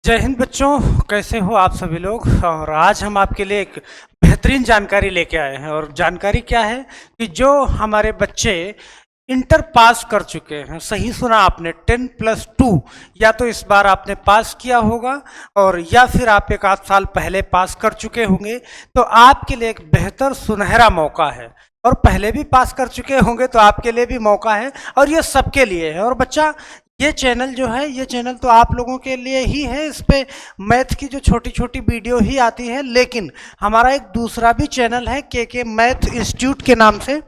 जय हिंद बच्चों, कैसे हो आप सभी लोग। और आज हम आपके लिए एक बेहतरीन जानकारी लेके आए हैं। और जानकारी क्या है कि जो हमारे बच्चे इंटर पास कर चुके हैं, सही सुना आपने, 10+2, या तो इस बार आपने पास किया होगा और या फिर आप एक आध साल पहले पास कर चुके होंगे, तो आपके लिए एक बेहतर सुनहरा मौका है। और पहले भी पास कर चुके होंगे तो आपके लिए भी मौका है, और ये सबके लिए है। और बच्चा, ये चैनल जो है, ये चैनल तो आप लोगों के लिए ही है। इस पे मैथ की जो छोटी छोटी वीडियो ही आती है, लेकिन हमारा एक दूसरा भी चैनल है के मैथ इंस्टीट्यूट के नाम से।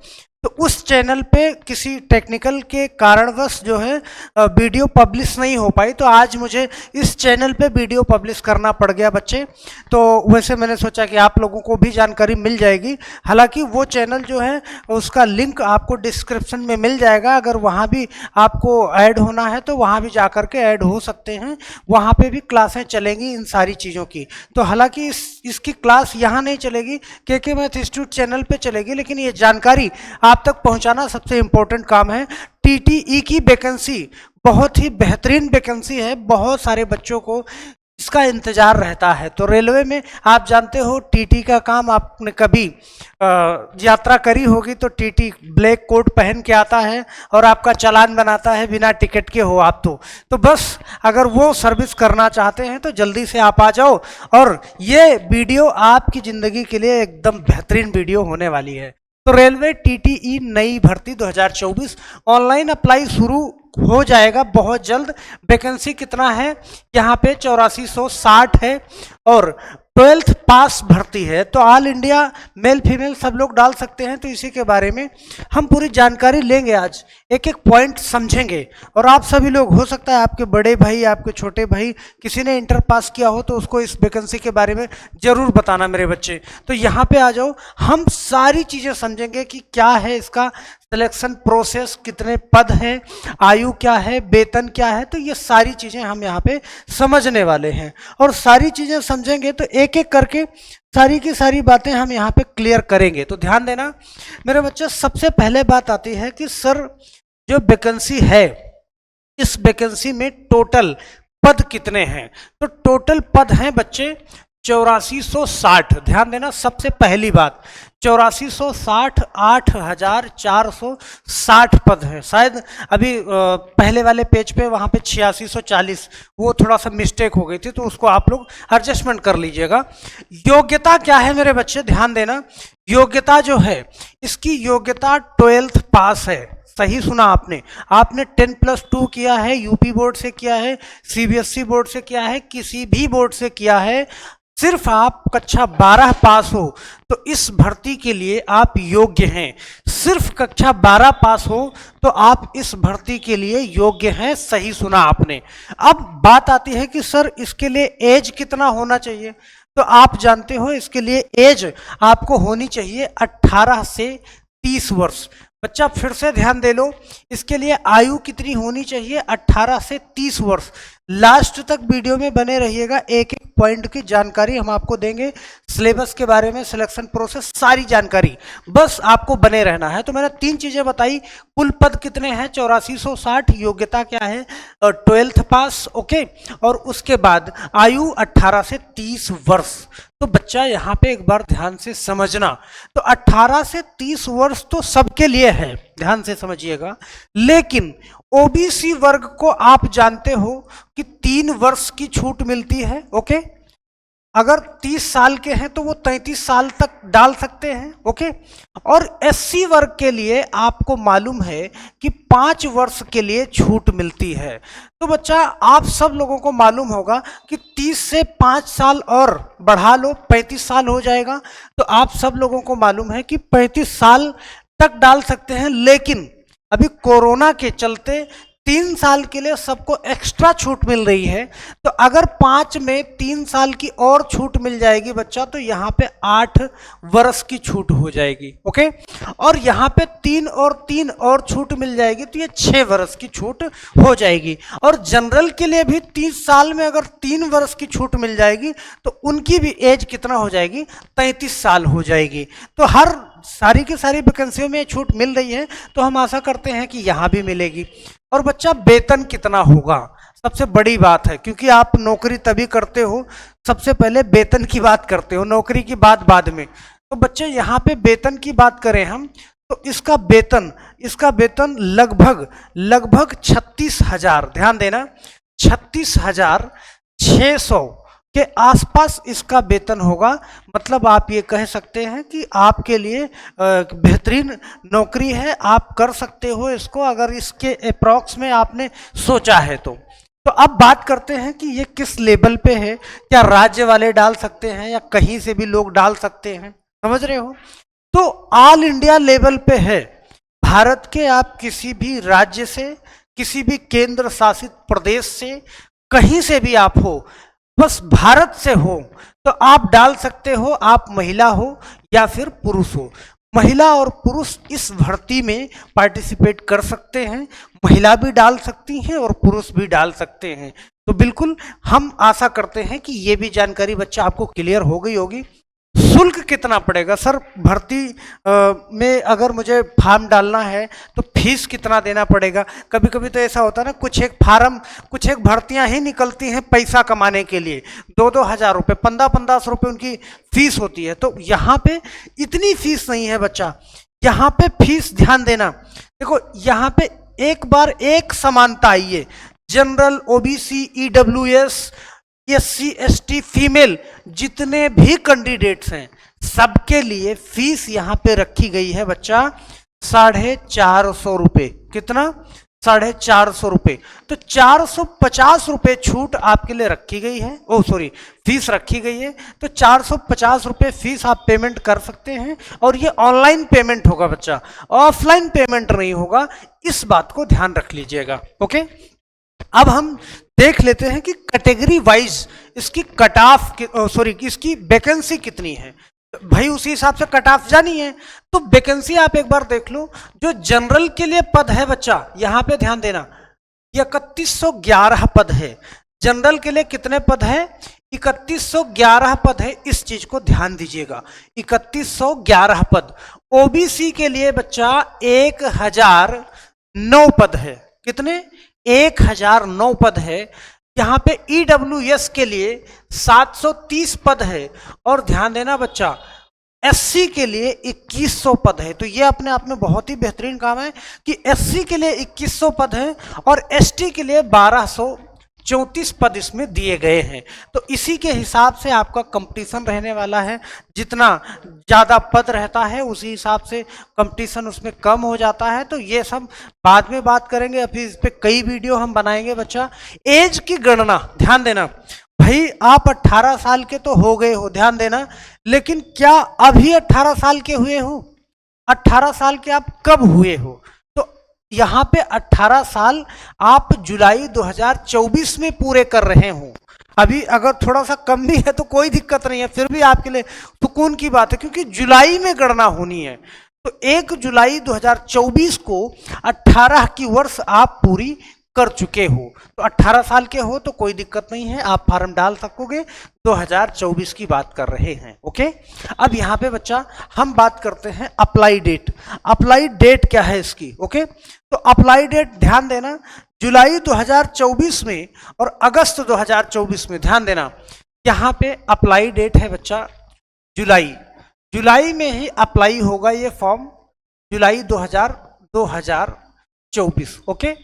तो उस चैनल पे किसी टेक्निकल के कारणवश जो है वीडियो पब्लिश नहीं हो पाई, तो आज मुझे इस चैनल पे वीडियो पब्लिश करना पड़ गया बच्चे। तो वैसे मैंने सोचा कि आप लोगों को भी जानकारी मिल जाएगी। हालांकि वो चैनल जो है उसका लिंक आपको डिस्क्रिप्शन में मिल जाएगा। अगर वहाँ भी आपको ऐड होना है तो वहाँ भी जा कर के ऐड हो सकते हैं। वहाँ पे भी क्लासें चलेंगी इन सारी चीज़ों की। तो हालांकि इसकी क्लास यहाँ नहीं चलेगी, के मैथ इंस्टीट्यूट चैनल पे चलेगी, लेकिन ये जानकारी आप तक पहुंचाना सबसे इंपॉर्टेंट काम है। टीटीई की वैकेंसी बहुत ही बेहतरीन वैकेंसी है, बहुत सारे बच्चों को इसका इंतजार रहता है। तो रेलवे में आप जानते हो टीटी का काम, आपने कभी यात्रा करी होगी तो टीटी ब्लैक कोट पहन के आता है और आपका चालान बनाता है बिना टिकट के हो आप। तो बस अगर वो सर्विस करना चाहते हैं तो जल्दी से आप आ जाओ। और ये वीडियो आपकी ज़िंदगी के लिए एकदम बेहतरीन वीडियो होने वाली है। तो रेलवे टीटीई नई भर्ती 2024 ऑनलाइन अप्लाई शुरू हो जाएगा बहुत जल्द। वैकेंसी कितना है यहाँ पे? 8460 है और 12th पास भर्ती है। तो ऑल इंडिया मेल फीमेल सब लोग डाल सकते हैं। तो इसी के बारे में हम पूरी जानकारी लेंगे आज, एक एक पॉइंट समझेंगे। और आप सभी लोग, हो सकता है आपके बड़े भाई, आपके छोटे भाई, किसी ने इंटर पास किया हो तो उसको इस वैकेंसी के बारे में जरूर बताना मेरे बच्चे। तो यहाँ पे आ जाओ, हम सारी चीज़ें समझेंगे कि क्या है इसका सिलेक्शन प्रोसेस, कितने पद हैं, आयु क्या है, वेतन क्या है। तो ये सारी चीज़ें हम यहाँ पे समझने वाले हैं। और सारी चीज़ें समझेंगे तो एक एक करके सारी की सारी बातें हम यहाँ पे क्लियर करेंगे। तो ध्यान देना मेरे बच्चे। सबसे पहले बात आती है कि सर जो वैकेंसी है, इस वैकेंसी में टोटल पद कितने हैं? तो टोटल पद हैं बच्चे 8460। ध्यान देना, सबसे पहली बात 8460, 8460 पद है। शायद अभी पहले वाले पेज पे वहाँ पे 8640, वो थोड़ा सा मिस्टेक हो गई थी, तो उसको आप लोग एडजस्टमेंट कर लीजिएगा। योग्यता क्या है मेरे बच्चे? ध्यान देना, योग्यता जो है, इसकी योग्यता 12th पास है। सही सुना आपने, आपने 10+2 किया है, यूपी बोर्ड से किया है, सीबीएसई बोर्ड से किया है, किसी भी बोर्ड से किया है, सिर्फ आप कक्षा 12 पास हो तो इस भर्ती के लिए आप योग्य हैं। सिर्फ कक्षा 12 पास हो तो आप इस भर्ती के लिए योग्य हैं। सही सुना आपने। अब बात आती है कि सर इसके लिए एज कितना होना चाहिए? तो आप जानते हो इसके लिए एज आपको होनी चाहिए 18 से 30 वर्ष। बच्चा फिर से ध्यान दे लो, इसके लिए आयु कितनी होनी चाहिए? 18 से 30 वर्ष। लास्ट तक वीडियो में बने रहिएगा, एक एक पॉइंट की जानकारी हम आपको देंगे, सिलेबस के बारे में, सिलेक्शन प्रोसेस, सारी जानकारी, बस आपको बने रहना है। तो मैंने 3 चीजें बताई, कुल पद कितने हैं 8460, योग्यता क्या है 12th पास, ओके, और उसके बाद आयु 18 से 30 वर्ष। तो बच्चा यहाँ पे एक बार ध्यान से समझना, तो 18 से 30 वर्ष तो सबके लिए है, ध्यान से समझिएगा। लेकिन ओबीसी वर्ग को आप जानते हो कि 3 वर्ष की छूट मिलती है, ओके। अगर 30 साल के हैं तो वो 33 साल तक डाल सकते हैं, ओके। और एससी वर्ग के लिए आपको मालूम है कि 5 वर्ष के लिए छूट मिलती है। तो बच्चा आप सब लोगों को मालूम होगा कि 30 से 5 साल और बढ़ा लो, 35 साल हो जाएगा। तो आप सब लोगों को मालूम है कि 35 साल तक डाल सकते हैं। लेकिन अभी कोरोना के चलते 3 साल के लिए सबको एक्स्ट्रा छूट मिल रही है। तो अगर 5 में 3 साल की और छूट मिल जाएगी बच्चा, तो यहाँ पे 8 वर्ष की छूट हो जाएगी, ओके। और यहाँ पे 3 और 3 और छूट मिल जाएगी, तो ये 6 वर्ष की छूट हो जाएगी। और जनरल के लिए भी 30 साल में अगर 3 वर्ष की छूट मिल जाएगी तो उनकी भी एज कितना हो जाएगी? 33 साल हो जाएगी। तो हर सारी की सारी वैकेंसियों में छूट मिल रही है, तो हम आशा करते हैं कि यहाँ भी मिलेगी। और बच्चा वेतन कितना होगा? सबसे बड़ी बात है, क्योंकि आप नौकरी तभी करते हो, सबसे पहले वेतन की बात करते हो, नौकरी की बात बाद में। तो बच्चे यहाँ पे वेतन की बात करें हम, तो इसका वेतन लगभग लगभग 36,000, ध्यान देना, 36,600 के आसपास इसका वेतन होगा। मतलब आप ये कह सकते हैं कि आपके लिए बेहतरीन नौकरी है, आप कर सकते हो इसको, अगर इसके अप्रॉक्स में आपने सोचा है तो। अब बात करते हैं कि ये किस लेवल पे है, क्या राज्य वाले डाल सकते हैं या कहीं से भी लोग डाल सकते हैं, समझ रहे हो? तो ऑल इंडिया लेवल पे है, भारत के आप किसी भी राज्य से, किसी भी केंद्र शासित प्रदेश से, कहीं से भी आप हो, बस भारत से हो तो आप डाल सकते हो। आप महिला हो या फिर पुरुष हो, महिला और पुरुष इस भर्ती में पार्टिसिपेट कर सकते हैं। महिला भी डाल सकती हैं और पुरुष भी डाल सकते हैं। तो बिल्कुल हम आशा करते हैं कि ये भी जानकारी बच्चा आपको क्लियर हो गई होगी। शुल्क कितना पड़ेगा सर भर्ती में, अगर मुझे फॉर्म डालना है तो फीस कितना देना पड़ेगा? कभी कभी तो ऐसा होता है ना, कुछ एक भर्तियां ही निकलती हैं पैसा कमाने के लिए, 2-2 हज़ार रुपये, 15-15 रुपये उनकी फीस होती है। तो यहाँ पे इतनी फीस नहीं है बच्चा, यहाँ पे फीस ध्यान देना, देखो यहाँ पे एक बार एक समानता आई है, general, OBC, EWS, SC ST female, जितने भी कैंडिडेट्स हैं सबके लिए फीस यहां पे रखी गई है बच्चा 450 रुपए। कितना? 450 रुपए। तो 450 रुपए छूट आपके लिए रखी गई है, फीस रखी गई है। तो 450 रुपए फीस आप पेमेंट कर सकते हैं, और ये ऑनलाइन पेमेंट होगा बच्चा, ऑफलाइन पेमेंट नहीं होगा, इस बात को ध्यान रख लीजिएगा। ओके, अब हम देख लेते हैं कि कैटेगरी वाइज इसकी कट ऑफ इसकी वैकेंसी कितनी है। भाई उसी हिसाब से कट ऑफ जानी है, तो वैकेंसी आप एक बार देख लो। जो जनरल के लिए पद है बच्चा, यहां पे ध्यान देना, 3111 पद है। जनरल के लिए कितने पद है? 3111 पद है, इस चीज को ध्यान दीजिएगा, 3111 पद। ओबीसी के लिए बच्चा 1009 पद है। कितने? 1009 पद है। यहां पे ईडब्ल्यूएस के लिए 730 पद है, और ध्यान देना बच्चा एससी के लिए 2100 पद है। तो ये अपने आप में बहुत ही बेहतरीन काम है कि एससी के लिए 2100 पद है और एसटी के लिए 1234 पद इसमें दिए गए हैं। तो इसी के हिसाब से आपका कंपटीशन रहने वाला है, जितना ज़्यादा पद रहता है उसी हिसाब से कंपटीशन उसमें कम हो जाता है। तो ये सब बाद में बात करेंगे, अभी इस पर कई वीडियो हम बनाएंगे बच्चा। एज की गणना ध्यान देना, भाई आप 18 साल के तो हो गए हो, ध्यान देना, लेकिन क्या अभी 18 साल के हुए हो? 18 साल के आप कब हुए हो? यहां पे 18 साल आप जुलाई 2024 में पूरे कर रहे हो। अभी अगर थोड़ा सा कम भी है तो कोई दिक्कत नहीं है, फिर भी आपके लिए सुकून की बात है, क्योंकि जुलाई में गणना होनी है। तो 1 जुलाई 2024 को 18 की वर्ष आप पूरी कर चुके हो। तो 18 साल के हो तो कोई दिक्कत नहीं है, आप फॉर्म डाल सकोगे। 2024 की बात कर रहे हैं। ओके, अब यहाँ पे बच्चा हम बात करते हैं अप्लाई डेट। अप्लाई डेट क्या है इसकी? ओके, तो अप्लाई डेट ध्यान देना, जुलाई 2024 में और अगस्त 2024 में, ध्यान देना यहाँ पे अप्लाई डेट है बच्चा जुलाई में ही अप्लाई होगा ये फॉर्म, जुलाई 2024। ओके,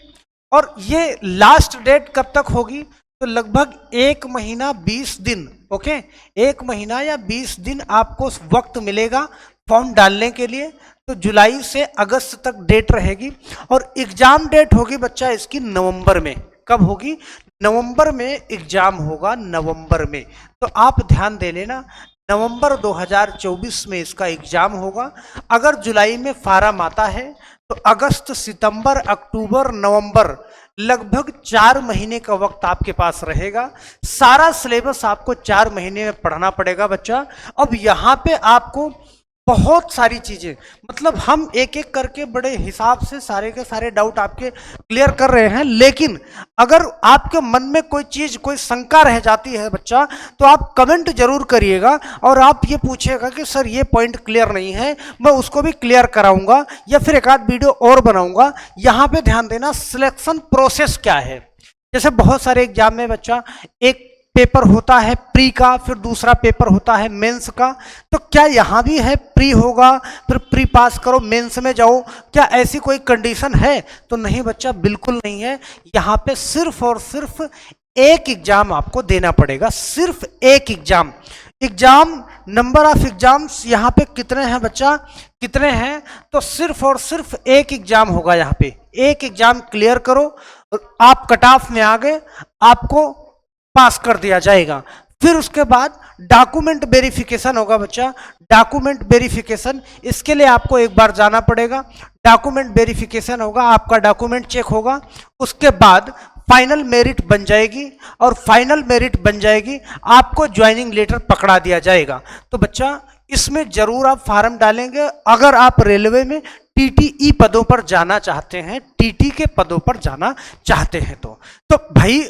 और ये लास्ट डेट कब तक होगी? तो लगभग 1 महीना 20 दिन। ओके, 1 महीना या 20 दिन आपको वक्त मिलेगा फॉर्म डालने के लिए। तो जुलाई से अगस्त तक डेट रहेगी, और एग्जाम डेट होगी बच्चा इसकी नवंबर में। कब होगी? नवंबर में एग्जाम होगा, नवंबर में। तो आप ध्यान दे लेना, नवंबर 2024 में इसका एग्जाम होगा। अगर जुलाई में फार्म आता है तो अगस्त, सितंबर, अक्टूबर, नवंबर, लगभग 4 महीने का वक्त आपके पास रहेगा। सारा सिलेबस आपको 4 महीने में पढ़ना पड़ेगा बच्चा। अब यहाँ पे आपको बहुत सारी चीजें, मतलब हम एक एक करके बड़े हिसाब से सारे के सारे डाउट आपके क्लियर कर रहे हैं, लेकिन अगर आपके मन में कोई चीज, कोई शंका रह जाती है बच्चा, तो आप कमेंट जरूर करिएगा और आप ये पूछिएगा कि सर ये पॉइंट क्लियर नहीं है, मैं उसको भी क्लियर कराऊंगा या फिर एक आध वीडियो और बनाऊंगा। यहाँ पे ध्यान देना, सिलेक्शन प्रोसेस क्या है, जैसे बहुत सारे एग्जाम में बच्चा एक पेपर होता है प्री का, फिर दूसरा पेपर होता है मेंस का, तो क्या यहाँ भी है प्री होगा फिर प्री पास करो मेंस में जाओ, क्या ऐसी कोई कंडीशन है? तो नहीं बच्चा, बिल्कुल नहीं है। यहाँ पे सिर्फ और सिर्फ एक एग्जाम आपको देना पड़ेगा, सिर्फ एक exam. Exam number of exams यहाँ पे कितने हैं बच्चा, कितने हैं? तो सिर्फ और सिर्फ एक एग्जाम होगा यहाँ पे। एक एग्जाम क्लियर करो, आप कट ऑफ में आ गए, आपको पास कर दिया जाएगा। फिर उसके बाद डॉक्यूमेंट वेरिफिकेशन होगा बच्चा। डॉक्यूमेंट वेरिफिकेशन, इसके लिए आपको एक बार जाना पड़ेगा। डॉक्यूमेंट वेरिफिकेशन होगा, आपका डॉक्यूमेंट चेक होगा, उसके बाद फाइनल मेरिट बन जाएगी, और फाइनल मेरिट बन जाएगी आपको ज्वाइनिंग लेटर पकड़ा दिया जाएगा। तो बच्चा इसमें जरूर आप फॉर्म डालेंगे अगर आप रेलवे में टीटीई पदों पर जाना चाहते हैं, टीटी के पदों पर जाना चाहते हैं। तो भाई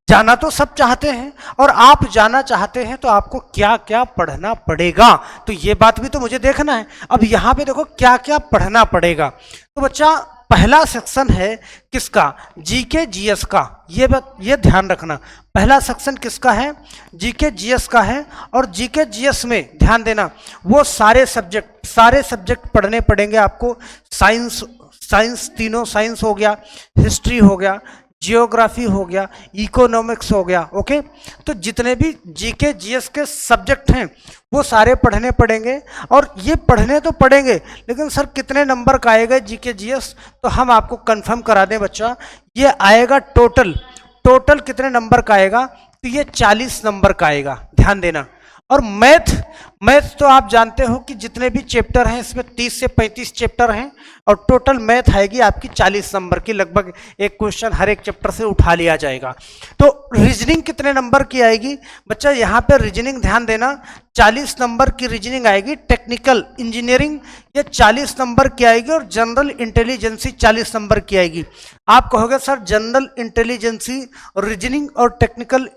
जाना तो सब चाहते हैं, और आप जाना चाहते हैं तो आपको क्या क्या पढ़ना पड़ेगा, तो ये बात भी तो मुझे देखना है। अब यहाँ पे देखो क्या क्या पढ़ना पड़ेगा। तो बच्चा पहला सेक्शन है किसका, जीके जीएस का, ये ध्यान रखना। पहला सेक्शन किसका है, जीके जीएस का है। और जीके जीएस में ध्यान देना, वो सारे सब्जेक्ट पढ़ने पड़ेंगे आपको। साइंस तीनों साइंस हो गया, हिस्ट्री हो गया, जियोग्राफी हो गया, इकोनॉमिक्स हो गया। ओके, तो जितने भी जीके जीएस के सब्जेक्ट हैं वो सारे पढ़ने पड़ेंगे। और ये पढ़ने तो पड़ेंगे, लेकिन सर कितने नंबर का आएगा जीके जीएस, तो हम आपको कंफर्म करा दें बच्चा, ये आएगा टोटल कितने नंबर का आएगा, तो ये 40 नंबर का आएगा, ध्यान देना। और मैथ तो आप जानते हो कि जितने भी चैप्टर हैं इसमें 30 से 35 चैप्टर हैं, और टोटल मैथ आएगी आपकी 40 नंबर की। लगभग एक क्वेश्चन हर एक चैप्टर से उठा लिया जाएगा। तो रीजनिंग कितने नंबर की आएगी बच्चा, यहाँ पे रीजनिंग ध्यान देना, 40 नंबर की रीजनिंग आएगी। टेक्निकल इंजीनियरिंग ये 40 नंबर की आएगी, और जनरल इंटेलिजेंसी 40 नंबर की आएगी। आप कहोगे सर जनरल इंटेलिजेंसी, रीजनिंग और टेक्निकल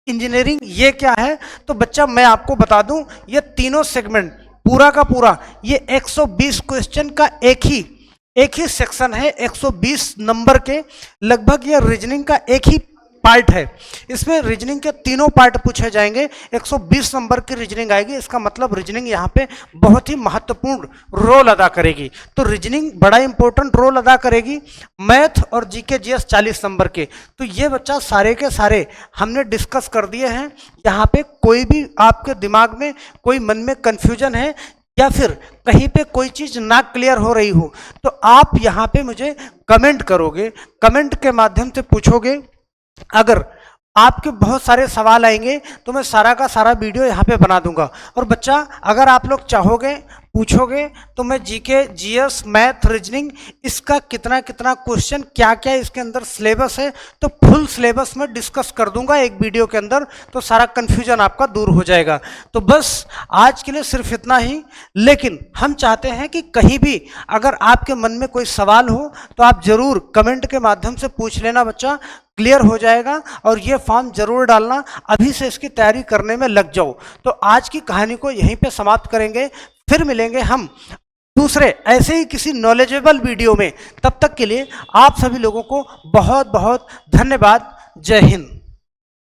इंजीनियरिंग ये क्या है, तो बच्चा मैं आपको बता दूं, ये तीनों सेगमेंट पूरा का पूरा ये 120 क्वेश्चन का एक ही सेक्शन है। 120 नंबर के लगभग ये रीजनिंग का एक ही पार्ट है। इसमें रीजनिंग के तीनों पार्ट पूछे जाएंगे, 120 नंबर की रीजनिंग आएगी। इसका मतलब रीजनिंग यहाँ पे बहुत ही महत्वपूर्ण रोल अदा करेगी। तो रीजनिंग बड़ा इंपॉर्टेंट रोल अदा करेगी। मैथ और जीके जीएस 40 नंबर के, तो ये बच्चा सारे के सारे हमने डिस्कस कर दिए हैं। यहाँ पे कोई भी आपके दिमाग में कोई मन में कंफ्यूजन है, या फिर कहीं पे कोई चीज ना क्लियर हो रही हो, तो आप यहाँ पे मुझे कमेंट करोगे, कमेंट के माध्यम से पूछोगे। अगर आपके बहुत सारे सवाल आएंगे तो मैं सारा का सारा वीडियो यहाँ पे बना दूंगा। और बच्चा अगर आप लोग चाहोगे, पूछोगे, तो मैं जीके जीएस मैथ रीजनिंग इसका कितना क्वेश्चन, क्या क्या इसके अंदर सिलेबस है, तो फुल सिलेबस में डिस्कस कर दूंगा एक वीडियो के अंदर, तो सारा कन्फ्यूजन आपका दूर हो जाएगा। तो बस आज के लिए सिर्फ इतना ही। लेकिन हम चाहते हैं कि कहीं भी अगर आपके मन में कोई सवाल हो तो आप जरूर कमेंट के माध्यम से पूछ लेना बच्चा, क्लियर हो जाएगा। और ये फॉर्म जरूर डालना, अभी से इसकी तैयारी करने में लग जाओ। तो आज की कहानी को यहीं पे समाप्त करेंगे, फिर मिलेंगे हम दूसरे ऐसे ही किसी नॉलेजेबल वीडियो में। तब तक के लिए आप सभी लोगों को बहुत बहुत धन्यवाद। जय हिंद।